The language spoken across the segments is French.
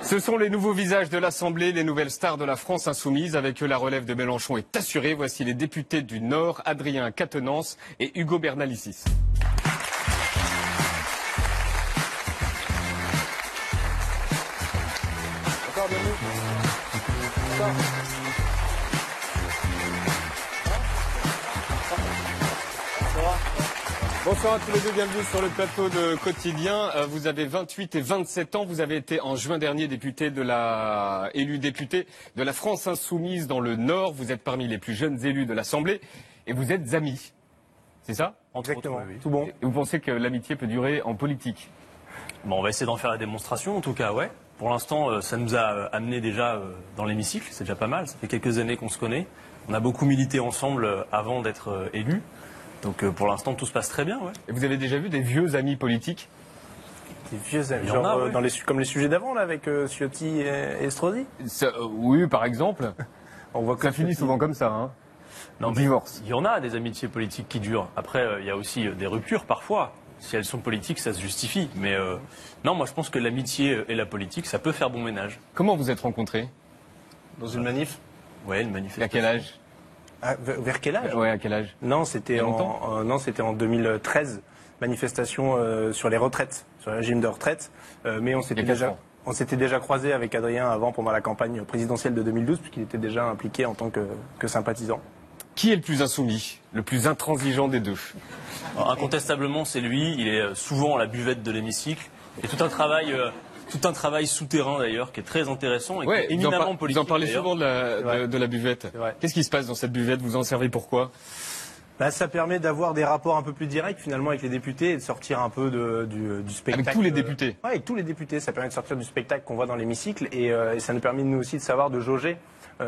Ce sont les nouveaux visages de l'Assemblée, les nouvelles stars de la France insoumise. Avec eux, la relève de Mélenchon est assurée. Voici les députés du Nord, Adrien Quatennens et Hugo Bernalicis. Encore bienvenue. Bonsoir à tous les deux, bienvenue sur le plateau de Quotidien. Vous avez 28 et 27 ans, vous avez été en juin dernier élu député de la France Insoumise dans le Nord. Vous êtes parmi les plus jeunes élus de l'Assemblée et vous êtes amis. C'est ça? Exactement, oui. tout bon. Et vous pensez que l'amitié peut durer en politique? Bon, on va essayer d'en faire la démonstration, en tout cas, ouais. Pour l'instant, ça nous a amené déjà dans l'hémicycle, c'est déjà pas mal. Ça fait quelques années qu'on se connaît. On a beaucoup milité ensemble avant d'être élus. Donc pour l'instant, tout se passe très bien, ouais. Et vous avez déjà vu des vieux amis politiques? Des vieux amis, Il y en a, genre oui. comme les sujets d'avant, là, avec Ciotti et Estrosi. Oui, par exemple. On voit que Ça finit souvent comme ça, hein. Non, mais Divorce. il y en a des amitiés politiques qui durent. Après, il y a aussi des ruptures parfois. Si elles sont politiques, ça se justifie. Mais non, moi je pense que l'amitié et la politique, ça peut faire bon ménage. Comment vous êtes rencontrés? dans une manif. Ouais, une Et à manifestation. quel âge? Ah, vers quel âge? Ouais, à quel âge? Non, c'était Il y a longtemps non, c'était en 2013. Manifestation sur les retraites, sur le régime de retraite. Mais on s'était Il y a 4 déjà... ans. On s'était déjà croisé avec Adrien avant, pendant la campagne présidentielle de 2012, puisqu'il était déjà impliqué en tant que sympathisant. Qui est le plus insoumis, le plus intransigeant des deux? Alors, incontestablement, c'est lui. Il est souvent à la buvette de l'hémicycle. Et tout un travail souterrain d'ailleurs, qui est très intéressant et qui est éminemment politique. Vous en parlez d'ailleurs. souvent de la buvette. C'est vrai. Qu'est-ce qui se passe dans cette buvette? Vous en servez pourquoi? Bah, ça permet d'avoir des rapports un peu plus directs finalement avec les députés et de sortir un peu du spectacle. Avec tous les députés? Ouais, avec tous les députés. Ça permet de sortir du spectacle qu'on voit dans l'hémicycle et ça nous permet nous aussi de savoir de jauger,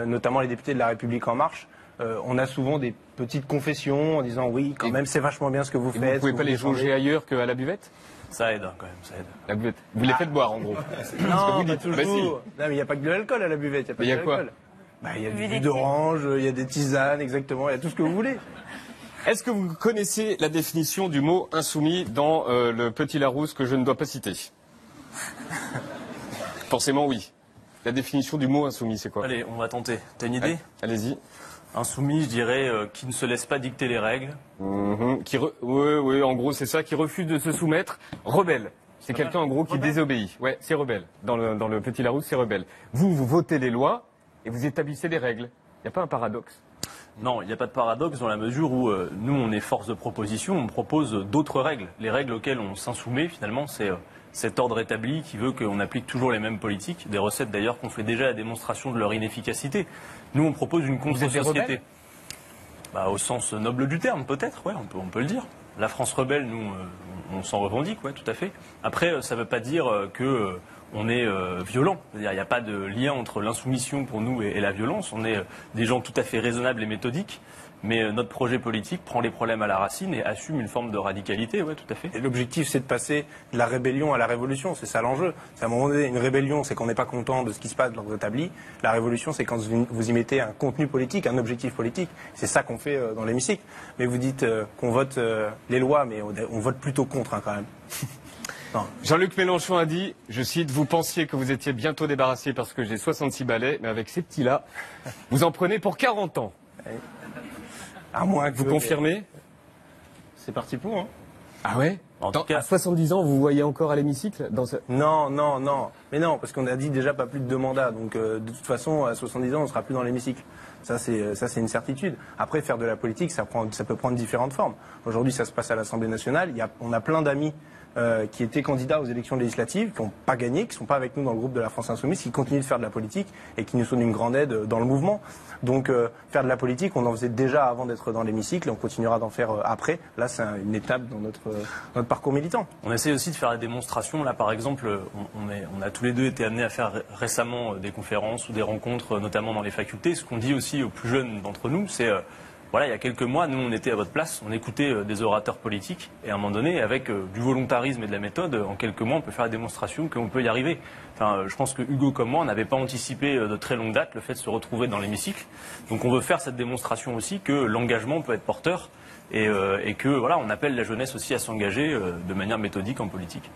notamment les députés de La République En Marche. On a souvent des petites confessions en disant oui, quand même, c'est vachement bien ce que vous Et faites. vous pouvez pas les défendez. jauger ailleurs qu'à la buvette? Ça aide hein, quand même, ça aide. La buvette. Vous les faites boire en gros. Non, vous pas dites. toujours. Bah, si. Non, mais il n'y a pas que de l'alcool à la buvette. Mais il y a quoi? Il y a du jus d'orange, il y a des tisanes, exactement. Il y a tout ce que vous voulez. Est-ce que vous connaissez la définition du mot insoumis dans le Petit Larousse que je ne dois pas citer? Forcément oui. La définition du mot insoumis, c'est quoi? Allez, on va tenter. T'as une idée? Allez-y. Insoumis, je dirais, qui ne se laisse pas dicter les règles. Oui, en gros, c'est ça, qui refuse de se soumettre. Rebelle. C'est quelqu'un, en gros, qui désobéit. Ouais, c'est rebelle. Dans le Petit Larousse, c'est rebelle. Vous votez les lois et vous établissez des règles. Il n'y a pas un paradoxe? Non, il n'y a pas de paradoxe dans la mesure où nous, on est force de proposition, on propose d'autres règles. Les règles auxquelles on s'insoumet, finalement, c'est cet ordre établi qui veut qu'on applique toujours les mêmes politiques, des recettes d'ailleurs qu'on fait déjà la démonstration de leur inefficacité. Nous, on propose une êtes des contre-société. rebelles? Bah, au sens noble du terme, peut-être, ouais, on peut le dire. La France rebelle, nous, on s'en revendique, ouais, tout à fait. Après, ça ne veut pas dire que on est violent. C'est-à-dire, il n'y a pas de lien entre l'insoumission pour nous et la violence. On est des gens tout à fait raisonnables et méthodiques. Mais notre projet politique prend les problèmes à la racine et assume une forme de radicalité, ouais, tout à fait. Et l'objectif, c'est de passer de la rébellion à la révolution. C'est ça l'enjeu. C'est à un moment donné, une rébellion, c'est qu'on n'est pas content de ce qui se passe dans l'ordre établi. La révolution, c'est quand vous y mettez un contenu politique, un objectif politique. C'est ça qu'on fait dans l'hémicycle. Mais vous dites qu'on vote les lois, mais on vote plutôt contre, hein, quand même. Non. Jean-Luc Mélenchon a dit, je cite, vous pensiez que vous étiez bientôt débarrassé parce que j'ai 66 balais, mais avec ces petits-là, vous en prenez pour 40 ans. À moins que Vous confirmez? C'est parti pour, hein. Ah ouais? En tout cas, À 70 ans, vous voyez encore à l'hémicycle dans ce... Non. Mais non, parce qu'on a dit déjà pas plus de 2 mandats. Donc, de toute façon, à 70 ans, on sera plus dans l'hémicycle. Ça, c'est une certitude. Après, faire de la politique, ça peut prendre différentes formes. Aujourd'hui, ça se passe à l'Assemblée nationale. On a plein d'amis qui étaient candidats aux élections législatives, qui n'ont pas gagné, qui ne sont pas avec nous dans le groupe de la France Insoumise, qui continuent de faire de la politique et qui nous sont d'une grande aide dans le mouvement. Donc, faire de la politique, on en faisait déjà avant d'être dans l'hémicycle et on continuera d'en faire après. Là, c'est une étape dans notre parcours militant. on essaie aussi de faire des démonstrations. Là, par exemple, on a tous les deux été amenés à faire récemment des conférences ou des rencontres, notamment dans les facultés. Ce qu'on dit aussi aux plus jeunes d'entre nous, c'est voilà, il y a quelques mois, nous, on était à votre place, on écoutait des orateurs politiques, et à un moment donné, avec du volontarisme et de la méthode, en quelques mois, on peut faire la démonstration qu'on peut y arriver. Enfin, je pense que Hugo comme moi, on n'avait pas anticipé de très longue date le fait de se retrouver dans l'hémicycle. Donc on veut faire cette démonstration aussi que l'engagement peut être porteur, et que voilà, on appelle la jeunesse aussi à s'engager de manière méthodique en politique.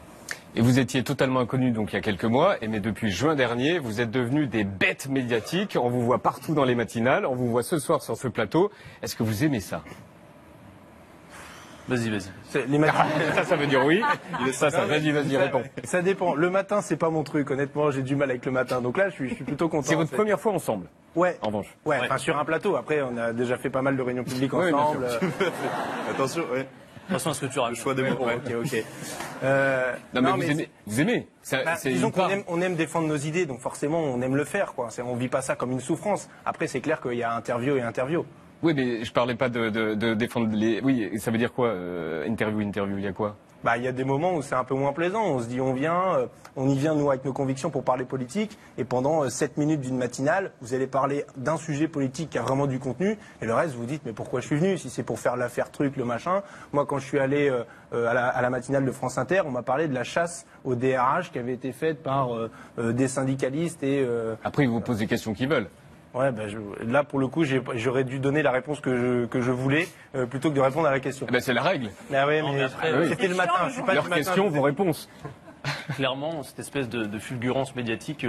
Et vous étiez totalement inconnu donc il y a quelques mois, mais depuis juin dernier, vous êtes devenus des bêtes médiatiques. On vous voit partout dans les matinales, on vous voit ce soir sur ce plateau. Est-ce que vous aimez ça? Vas-y. Ça veut dire oui. Vas-y, réponds. Ça dépend. Le matin, c'est pas mon truc. Honnêtement, j'ai du mal avec le matin. Donc là, je suis plutôt content. C'est votre première fois ensemble? Ouais. En revanche. Ouais, enfin sur un plateau. Après, on a déjà fait pas mal de réunions publiques ensemble. Attention, ouais. Attention à ce que tu racontes. Le choix des mots. Bon, ok. Non, mais vous aimez. Disons qu'on aime défendre nos idées, donc forcément, on aime le faire, quoi. On vit pas ça comme une souffrance. Après, c'est clair qu'il y a interview et interview. Oui, mais je parlais pas de défendre les... Oui, ça veut dire quoi, interview, il y a quoi? Bah, il y a des moments où c'est un peu moins plaisant. On se dit, on y vient, nous, avec nos convictions pour parler politique. Et pendant 7 minutes d'une matinale, vous allez parler d'un sujet politique qui a vraiment du contenu. Et le reste, vous dites, mais pourquoi je suis venu? Si c'est pour faire l'affaire truc, le machin. Moi, quand je suis allé à la matinale de France Inter, on m'a parlé de la chasse au DRH qui avait été faite par des syndicalistes et... Après, ils vous posent des questions qu'ils veulent. Ouais, là, pour le coup, j'aurais dû donner la réponse que je voulais, plutôt que de répondre à la question. Eh ben, c'est la règle. Ah ouais, Non, mais mais après, c'était le matin. Je suis pas Leurs du matin. questions, vos réponses. Clairement, cette espèce de fulgurance médiatique,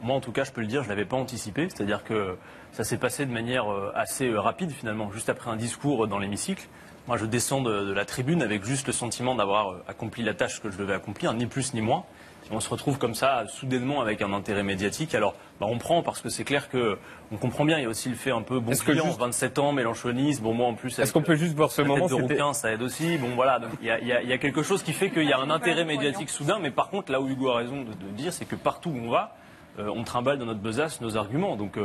moi en tout cas, je peux le dire, je l'avais pas anticipé. C'est-à-dire que ça s'est passé de manière assez rapide finalement, juste après un discours dans l'hémicycle. Moi, je descends de la tribune avec juste le sentiment d'avoir accompli la tâche que je devais accomplir, ni plus ni moins. Et on se retrouve comme ça, soudainement, avec un intérêt médiatique. Alors, on prend, parce que c'est clair que on comprend bien. Il y a aussi le fait un peu bon client, 27 ans, mélanchoniste. Bon, moi, en plus, est-ce qu'on peut juste voir ce moment? De rouquin, ça aide aussi. Bon, voilà. Donc, il y a quelque chose qui fait qu'il y a un intérêt médiatique soudain. Mais par contre, là où Hugo a raison de dire, c'est que partout où on va, on trimballe dans notre besace nos arguments. Donc,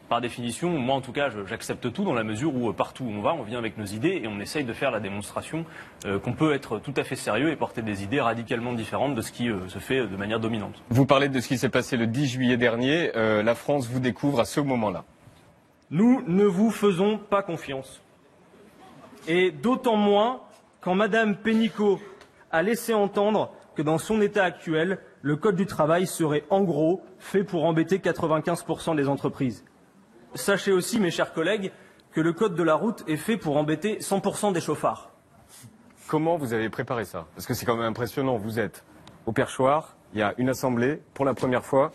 par définition, moi en tout cas, j'accepte tout dans la mesure où partout où on va, on vient avec nos idées et on essaye de faire la démonstration qu'on peut être tout à fait sérieux et porter des idées radicalement différentes de ce qui se fait de manière dominante. Vous parlez de ce qui s'est passé le 10 juillet dernier. La France vous découvre à ce moment-là. Nous ne vous faisons pas confiance. Et d'autant moins quand Madame Pénicaud a laissé entendre que dans son état actuel, le Code du travail serait en gros fait pour embêter 95% des entreprises. Sachez aussi, mes chers collègues, que le code de la route est fait pour embêter 100% des chauffards. Comment vous avez préparé ça? Parce que c'est quand même impressionnant. Vous êtes au perchoir, il y a une assemblée pour la première fois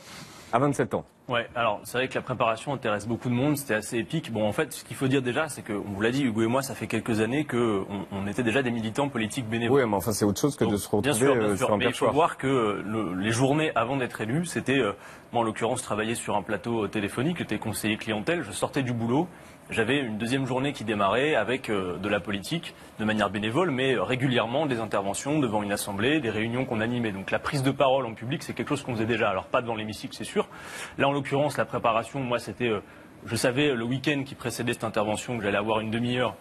à 27 ans. Ouais, alors c'est vrai que la préparation intéresse beaucoup de monde, c'était assez épique. Bon, en fait, ce qu'il faut dire déjà, c'est qu'on vous l'a dit, Hugo et moi, ça fait quelques années qu'on était déjà des militants politiques bénévoles. Oui, mais enfin, c'est autre chose que de se retrouver bien sûr, sur un mais il faut perchoir. voir que les journées avant d'être élu, c'était, moi en l'occurrence, travailler sur un plateau téléphonique, j'étais conseiller clientèle, je sortais du boulot. J'avais une deuxième journée qui démarrait avec de la politique, de manière bénévole, mais régulièrement des interventions devant une assemblée, des réunions qu'on animait. Donc la prise de parole en public, c'est quelque chose qu'on faisait déjà. Alors pas devant l'hémicycle, c'est sûr. Là, en l'occurrence, la préparation, moi, c'était... je savais le week-end qui précédait cette intervention que j'allais avoir une demi-heure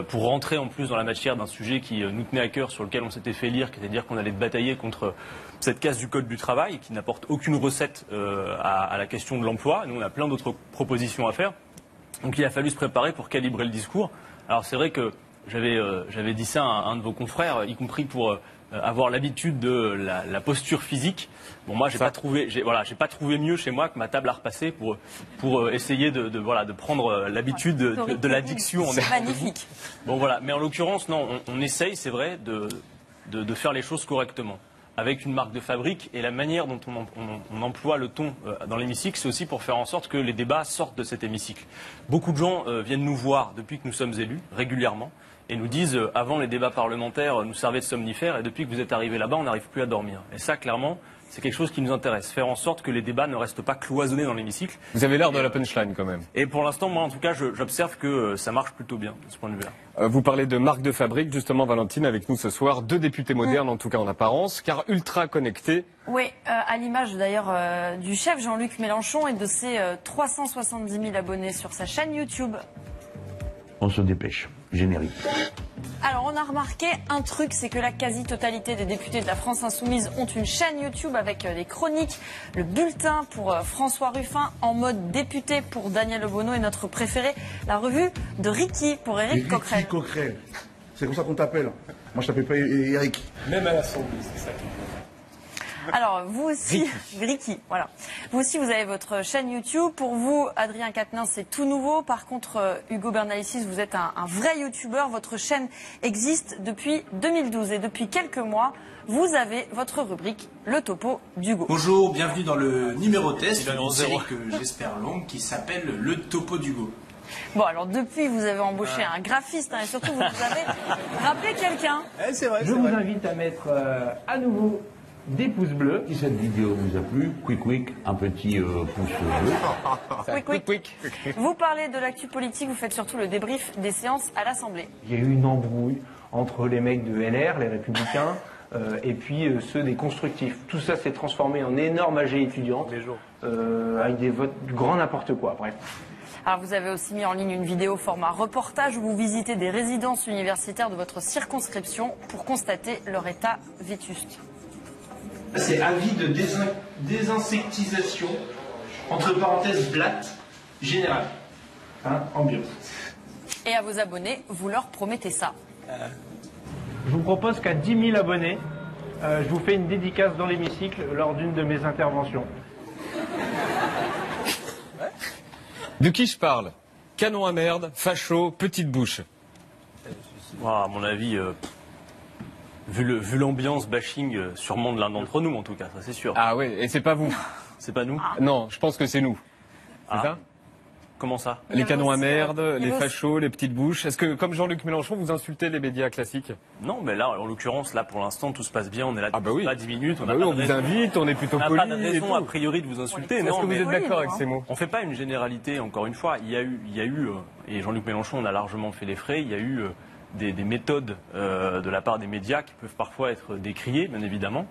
pour rentrer en plus dans la matière d'un sujet qui nous tenait à cœur, sur lequel on s'était fait lire, qui était de dire qu'on allait batailler contre cette casse du Code du travail, qui n'apporte aucune recette à la question de l'emploi. Nous, on a plein d'autres propositions à faire. Donc il a fallu se préparer pour calibrer le discours. Alors c'est vrai que j'avais dit ça à un de vos confrères, y compris pour avoir l'habitude de la posture physique. Bon, moi j'ai pas trouvé mieux chez moi que ma table à repasser pour essayer de prendre l'habitude de la diction. C'est magnifique. Bon voilà, mais en l'occurrence non, on essaye, c'est vrai, de faire les choses correctement, avec une marque de fabrique, et la manière dont on emploie le ton dans l'hémicycle, c'est aussi pour faire en sorte que les débats sortent de cet hémicycle. Beaucoup de gens viennent nous voir depuis que nous sommes élus, régulièrement, et nous disent, avant les débats parlementaires, nous servaient de somnifères, et depuis que vous êtes arrivés là-bas, on n'arrive plus à dormir. Et ça, clairement, c'est quelque chose qui nous intéresse, faire en sorte que les débats ne restent pas cloisonnés dans l'hémicycle. Vous avez l'air de la punchline quand même. Et pour l'instant, moi en tout cas, j'observe que ça marche plutôt bien de ce point de vue-là. Vous parlez de marque de fabrique, justement, Valentine, avec nous ce soir. 2 députés modernes, en tout cas en apparence, car ultra connectés. Oui, à l'image d'ailleurs du chef Jean-Luc Mélenchon et de ses 370 000 abonnés sur sa chaîne YouTube. On se dépêche. Générique. Alors on a remarqué un truc, c'est que la quasi-totalité des députés de la France Insoumise ont une chaîne YouTube avec les chroniques, le bulletin pour François Ruffin, En mode député pour Daniel Obono et notre préféré, la revue de Ricky pour Éric Coquerel. Ricky Coquerel. C'est comme ça qu'on t'appelle. Moi je t'appelle pas Eric. Même à l'Assemblée, c'est ça. Alors, vous aussi, Ricky, voilà. Vous aussi, vous avez votre chaîne YouTube. Pour vous, Adrien Quatennens, c'est tout nouveau. Par contre, Hugo Bernalicis, vous êtes un vrai YouTuber. Votre chaîne existe depuis 2012 et depuis quelques mois, vous avez votre rubrique Le Topo d'Hugo. Bonjour, bienvenue dans le numéro test d'une série que j'espère longue qui s'appelle Le Topo d'Hugo. Bon, alors depuis, vous avez embauché un graphiste et surtout, vous avez rappelé quelqu'un. C'est vrai, Je vous invite à mettre à nouveau des pouces bleus. Si cette vidéo vous a plu, quick, un petit pouce bleu. Quick. Vous parlez de l'actu politique, vous faites surtout le débrief des séances à l'Assemblée. Il y a eu une embrouille entre les mecs de LR, les Républicains, et puis ceux des constructifs. Tout ça s'est transformé en énorme AG étudiante, avec des votes du grand n'importe quoi, bref. Alors vous avez aussi mis en ligne une vidéo format reportage où vous visitez des résidences universitaires de votre circonscription pour constater leur état vétuste. C'est avis de désinsectisation, entre parenthèses blatte, générale, en bio. Et à vos abonnés, vous leur promettez ça. Je vous propose qu'à 10 000 abonnés, je vous fais une dédicace dans l'hémicycle lors d'une de mes interventions. De qui je parle? Canon à merde, facho, petite bouche. À mon avis, vu l'ambiance bashing, sûrement de l'un d'entre nous en tout cas, ça c'est sûr. Ah ouais, et c'est pas vous? C'est pas nous? Non, je pense que c'est nous. C'est ça? Comment ça? Les canons à merde, il y les avait fachos, les petites bouches. Est-ce que, comme Jean-Luc Mélenchon, vous insultez les médias classiques? Non, mais là, en l'occurrence, là pour l'instant, tout se passe bien. On est là depuis pas 10 minutes. On vous invite, on est plutôt poli. On n'a pas de raison a priori de vous insulter. Est-ce que vous êtes d'accord avec ces mots? On fait pas une généralité. Encore une fois, il y a eu, et Jean-Luc Mélenchon en a largement fait les frais. Il y a eu des méthodes de la part des médias qui peuvent parfois être décriées, bien évidemment.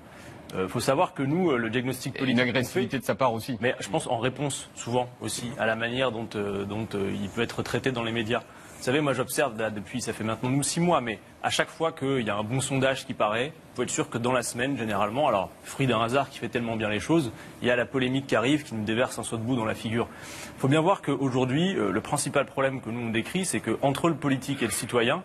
Faut savoir que nous, le diagnostic politique, une agressivité de sa part aussi. Mais je pense en réponse souvent aussi à la manière dont il peut être traité dans les médias. Vous savez, moi j'observe depuis, ça fait maintenant nous 6 mois, mais à chaque fois qu'il y a un bon sondage qui paraît, vous pouvez être sûr que dans la semaine, généralement, alors fruit d'un hasard qui fait tellement bien les choses, il y a la polémique qui arrive, qui nous déverse un saut de boue dans la figure. Il faut bien voir qu'aujourd'hui, le principal problème que nous on décrit, c'est qu'entre le politique et le citoyen,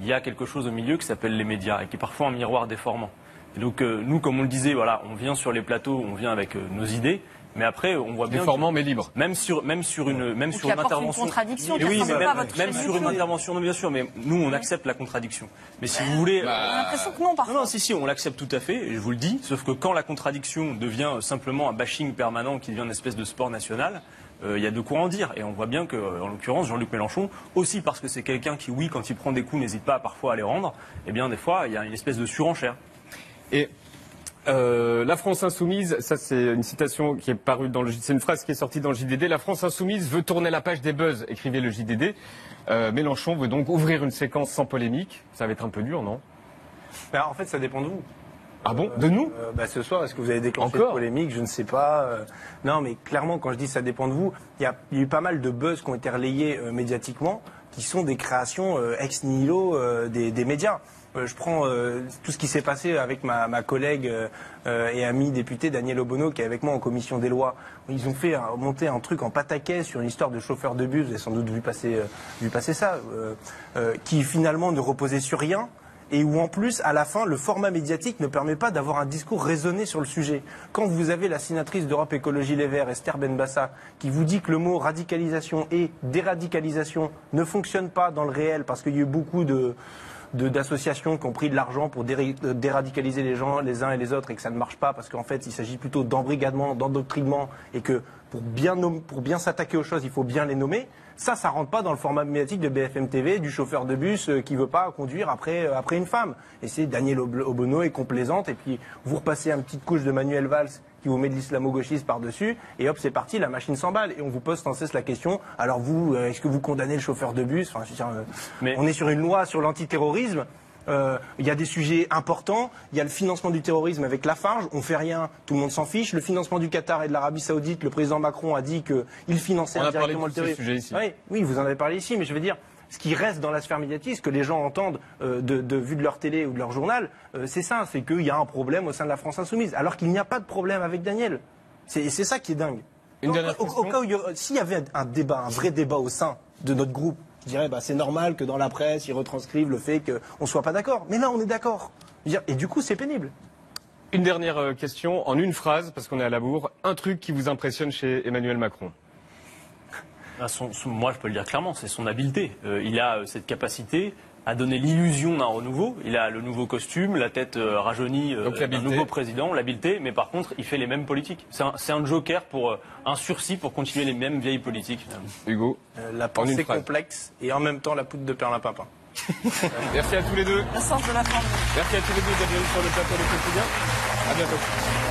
il y a quelque chose au milieu qui s'appelle les médias et qui est parfois un miroir déformant. Et donc nous, comme on le disait, voilà, on vient sur les plateaux, on vient avec nos idées, mais après on voit bien déformant mais libre. Même sur une intervention. Une contradiction. Et oui, mais pas même sur une intervention, non bien sûr, mais nous on accepte la contradiction. Mais si vous voulez, on a l'impression que non parfois. non, si, on l'accepte tout à fait, et je vous le dis. Sauf que quand la contradiction devient simplement un bashing permanent qui devient une espèce de sport national. Il y a de quoi en dire. Et on voit bien qu'en l'occurrence, Jean-Luc Mélenchon, aussi parce que c'est quelqu'un qui, oui, quand il prend des coups, n'hésite pas parfois à les rendre, eh bien, des fois, il y a une espèce de surenchère. Et la France Insoumise, ça c'est une citation qui est parue c'est une phrase qui est sortie dans le JDD. La France Insoumise veut tourner la page des buzz, écrivait le JDD. Mélenchon veut donc ouvrir une séquence sans polémique. Ça va être un peu dur, non? En fait, ça dépend de vous. Ah bon? De nous? Ce soir, est-ce que vous avez déclenché une polémique? Je ne sais pas. Non, mais clairement, quand je dis ça dépend de vous, il y a eu pas mal de buzz qui ont été relayés médiatiquement, qui sont des créations ex nihilo des médias. Je prends tout ce qui s'est passé avec ma collègue et amie députée Danielle Obono, qui est avec moi en commission des lois. Ils ont fait monter un truc en pataquès sur une histoire de chauffeur de bus, vous avez sans doute vu passer ça, qui finalement ne reposait sur rien. Et où en plus, à la fin, le format médiatique ne permet pas d'avoir un discours raisonné sur le sujet. Quand vous avez la sénatrice d'Europe Écologie Les Verts, Esther Benbassa, qui vous dit que le mot radicalisation et déradicalisation ne fonctionne pas dans le réel parce qu'il y a eu beaucoup d'associations qui ont pris de l'argent pour déradicaliser les gens les uns et les autres et que ça ne marche pas parce qu'en fait il s'agit plutôt d'embrigadement, d'endoctrinement et que pour bien s'attaquer aux choses il faut bien les nommer. Ça rentre pas dans le format médiatique de BFM TV, du chauffeur de bus qui veut pas conduire après une femme. Et c'est Danielle Obono est complaisante et puis vous repassez une petite couche de Manuel Valls qui vous met de l'islamo-gauchisme par-dessus et hop c'est parti, la machine s'emballe. Et on vous pose sans cesse la question, alors vous, est-ce que vous condamnez le chauffeur de bus? Enfin, on est sur une loi sur l'antiterrorisme. Il y a des sujets importants, il y a le financement du terrorisme avec Lafarge, on fait rien, tout le monde s'en fiche. Le financement du Qatar et de l'Arabie Saoudite, le président Macron a dit qu'il finançait indirectement le terrorisme. Oui, vous en avez parlé ici, mais je veux dire, ce qui reste dans la sphère médiatique, ce que les gens entendent vu de leur télé ou de leur journal, c'est ça, c'est qu'il y a un problème au sein de la France Insoumise, alors qu'il n'y a pas de problème avec Daniel. C'est ça qui est dingue. Au cas où s'il y avait un vrai débat au sein de notre groupe, je dirais, c'est normal que dans la presse, ils retranscrivent le fait qu'on ne soit pas d'accord. Mais là, on est d'accord. Et du coup, c'est pénible. Une dernière question, en une phrase, parce qu'on est à la bourre. Un truc qui vous impressionne chez Emmanuel Macron? Moi, je peux le dire clairement, c'est son habileté. Il a cette capacité a donné l'illusion d'un renouveau. Il a le nouveau costume, la tête rajeunie d'un nouveau président, l'habileté, mais par contre, il fait les mêmes politiques. C'est un joker pour un sursis pour continuer les mêmes vieilles politiques. Hugo, la pensée complexe et en même temps la poudre de perlimpinpin. Merci à tous les deux. Le sens de la forme. Merci à tous les deux d'être venus sur le plateau de Quotidien. À bientôt.